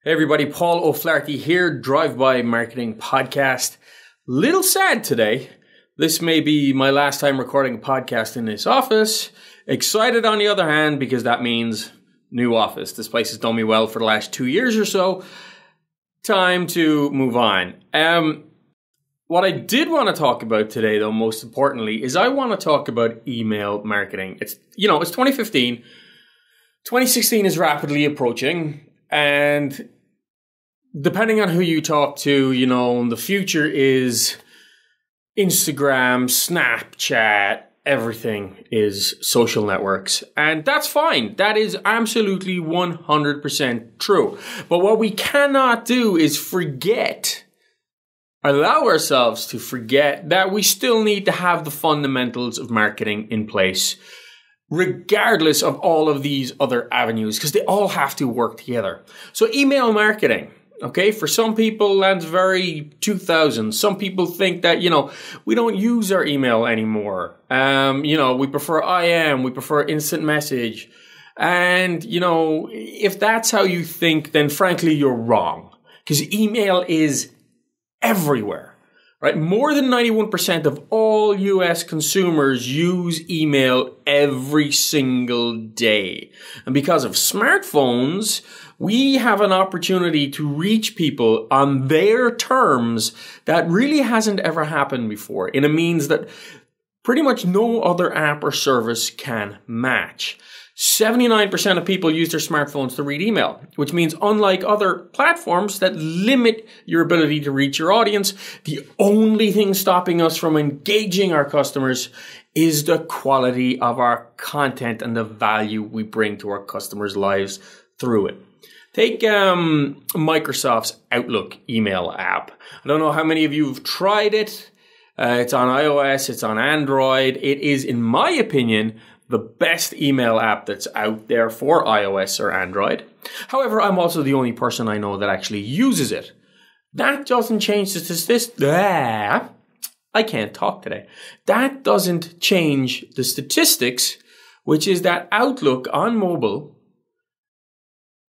Hey everybody, Paul O'Flaherty here, Drive-By Marketing Podcast. Little sad today. This may be my last time recording a podcast in this office. Excited on the other hand, because that means new office. This place has done me well for the last 2 years or so. Time to move on. What I did want to talk about today, though, most importantly, is I want to talk about email marketing. It's 2015. 2016 is rapidly approaching. And depending on who you talk to, the future is Instagram, Snapchat, everything is social networks. And that's fine. That is absolutely 100% true. But what we cannot do is allow ourselves to forget that we still need to have the fundamentals of marketing in place, regardless of all of these other avenues, because they all have to work together. So email marketing, okay, for some people that's very 2000. Some people think that, we don't use our email anymore. We prefer IM, we prefer instant message. And, if that's how you think, then frankly, you're wrong, because email is everywhere. Right? More than 91% of all US consumers use email every single day. And because of smartphones, we have an opportunity to reach people on their terms that really hasn't ever happened before, in a means that pretty much no other app or service can match. 79% of people use their smartphones to read email, which means unlike other platforms that limit your ability to reach your audience, the only thing stopping us from engaging our customers is the quality of our content and the value we bring to our customers' lives through it. Take Microsoft's Outlook email app. I don't know how many of you have tried it. It's on iOS, it's on Android. It is, in my opinion, the best email app that's out there for iOS or Android. However, I'm also the only person I know that actually uses it. That doesn't change the statistics. I can't talk today. That doesn't change the statistics, which is that Outlook on mobile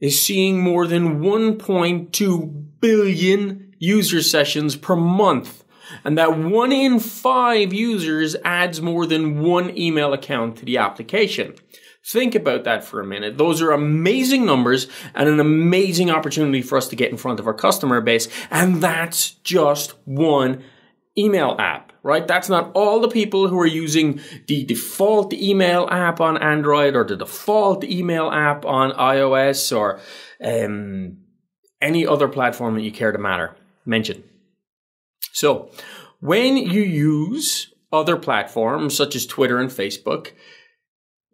is seeing more than 1.2 billion user sessions per month. And that 1 in 5 users adds more than one email account to the application. Think about that for a minute. Those are amazing numbers and an amazing opportunity for us to get in front of our customer base. And that's just one email app, right? That's not all the people who are using the default email app on Android or the default email app on iOS or any other platform that you care to mention. So, when you use other platforms such as Twitter and Facebook,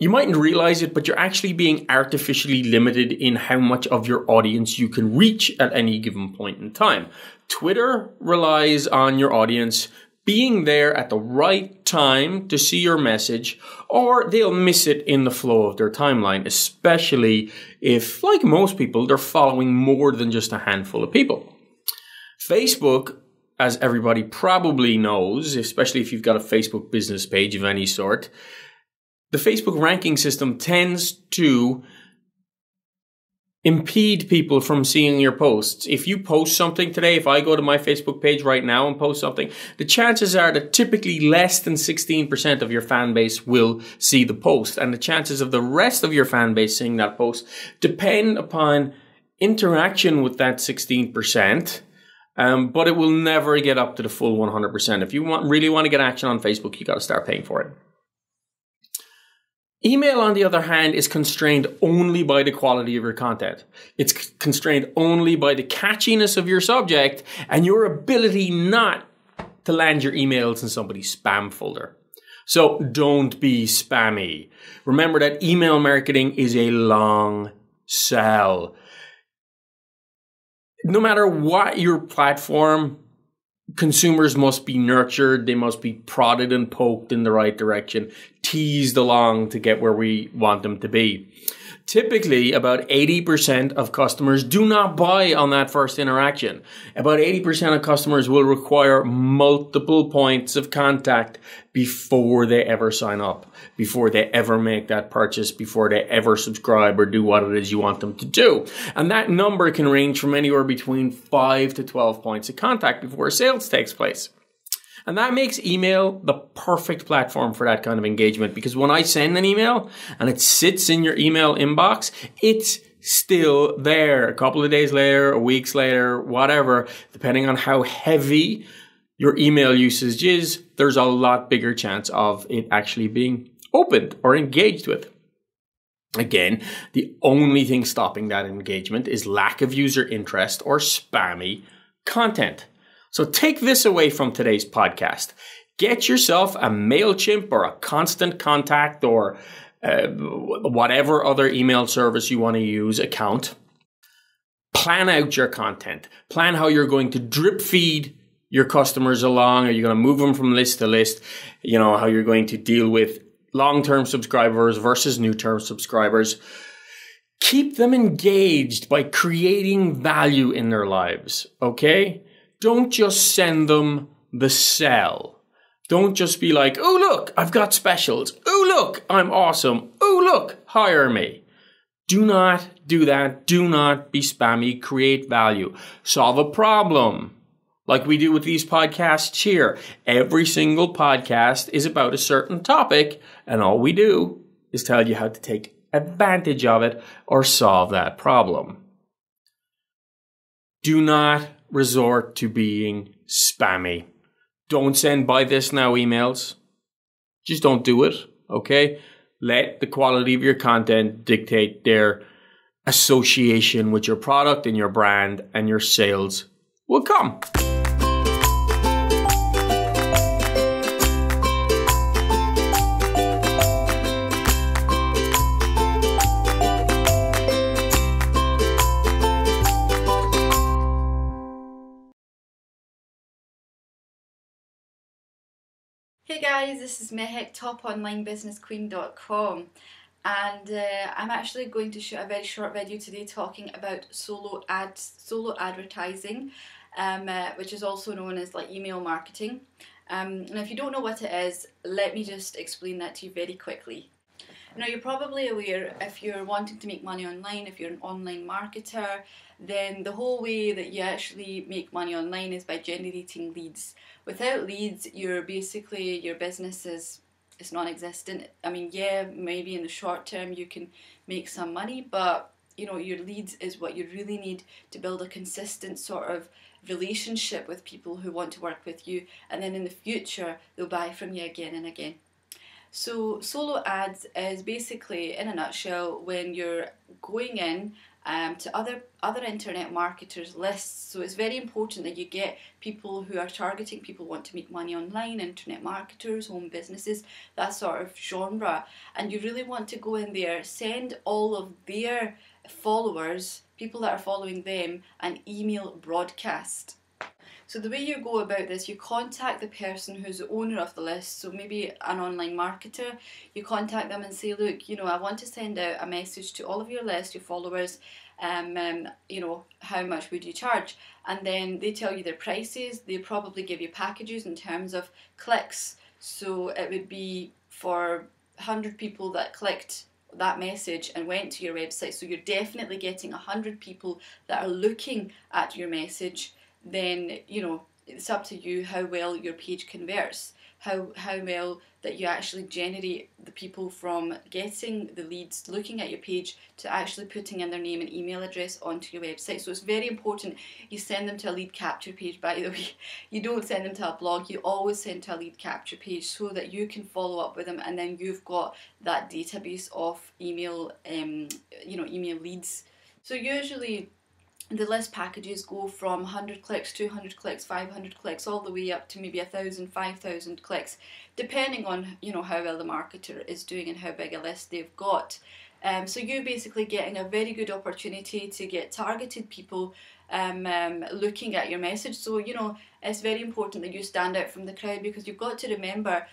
you mightn't realize it, but you're actually being artificially limited in how much of your audience you can reach at any given point in time. Twitter relies on your audience being there at the right time to see your message, or they'll miss it in the flow of their timeline, especially if, like most people, they're following more than just a handful of people. Facebook, as everybody probably knows, especially if you've got a Facebook business page of any sort, the Facebook ranking system tends to impede people from seeing your posts. If you post something today, if I go to my Facebook page right now and post something, the chances are that typically less than 16% of your fan base will see the post. And the chances of the rest of your fan base seeing that post depend upon interaction with that 16%. But it will never get up to the full 100%. If you really want to get action on Facebook, you got to start paying for it. Email, on the other hand, is constrained only by the quality of your content. It's constrained only by the catchiness of your subject and your ability not to land your emails in somebody's spam folder. So don't be spammy. Remember that email marketing is a long sell. No matter what your platform, consumers must be nurtured. They must be prodded and poked in the right direction, teased along to get where we want them to be. Typically, about 80% of customers do not buy on that first interaction. About 80% of customers will require multiple points of contact before they ever sign up, before they ever make that purchase, before they ever subscribe or do what it is you want them to do. And that number can range from anywhere between 5 to 12 points of contact before sales takes place. And that makes email the perfect platform for that kind of engagement, because when I send an email and it sits in your email inbox, it's still there a couple of days later, or weeks later, whatever, depending on how heavy your email usage is, there's a lot bigger chance of it actually being opened or engaged with. Again, the only thing stopping that engagement is lack of user interest or spammy content. So take this away from today's podcast. Get yourself a MailChimp or a Constant Contact or whatever other email service you want to use account. Plan out your content. Plan how you're going to drip feed your customers along. Are you going to move them from list to list? You know, how you're going to deal with long-term subscribers versus new-term subscribers. Keep them engaged by creating value in their lives, okay? Don't just send them the sell. Don't just be like, oh, look, I've got specials. Oh, look, I'm awesome. Oh, look, hire me. Do not do that. Do not be spammy. Create value. Solve a problem. Like we do with these podcasts here. Every single podcast is about a certain topic, and all we do is tell you how to take advantage of it or solve that problem. Do not resort to being spammy. Don't send buy this now emails. Just don't do it, okay? Let the quality of your content dictate their association with your product and your brand, and your sales will come. Hey guys, this is Mehek, toponlinebusinessqueen.com, and I'm actually going to shoot a very short video today talking about solo advertising, which is also known as like email marketing. And if you don't know what it is, let me just explain that to you very quickly. Now, you're probably aware, if you're wanting to make money online, if you're an online marketer, then the whole way that you actually make money online is by generating leads. Without leads, your business is non-existent. I mean, yeah, maybe in the short term you can make some money, but you know, your leads is what you really need to build a consistent sort of relationship with people who want to work with you, and then in the future they'll buy from you again and again. So solo ads is basically, in a nutshell, when you're going in to other internet marketers' lists. So it's very important that you get people who are targeting people who want to make money online, internet marketers, home businesses, that sort of genre. And you really want to go in there, send all of their followers, people that are following them, an email broadcast. So the way you go about this, you contact the person who's the owner of the list, so maybe an online marketer. You contact them and say, look, you know, I want to send out a message to all of your list, your followers, you know, how much would you charge? And then they tell you their prices. They probably give you packages in terms of clicks. So it would be for 100 people that clicked that message and went to your website. So you're definitely getting 100 people that are looking at your message. Then, you know, it's up to you how well your page converts, how well that you actually generate the people from getting the leads, looking at your page, to actually putting in their name and email address onto your website. So it's very important you send them to a lead capture page, by the way. You don't send them to a blog, you always send to a lead capture page so that you can follow up with them, and then you've got that database of email, you know, email leads. So usually the list packages go from 100 clicks, 200 clicks, 500 clicks, all the way up to maybe 1,000, 5,000 clicks, depending on, you know, how well the marketer is doing and how big a list they've got. So you're basically getting a very good opportunity to get targeted people looking at your message. So, you know, it's very important that you stand out from the crowd, because you've got to remember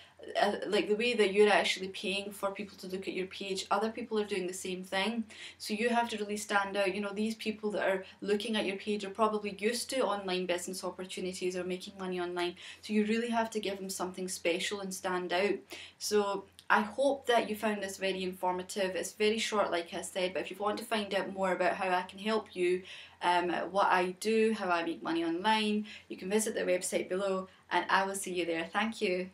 like the way that you're actually paying for people to look at your page, other people are doing the same thing. So you have to really stand out. You know, these people that are looking at your page are probably used to online business opportunities or making money online. So you really have to give them something special and stand out. So I hope that you found this very informative. It's very short, like I said, but if you want to find out more about how I can help you, what I do, how I make money online, you can visit the website below, and I will see you there. Thank you.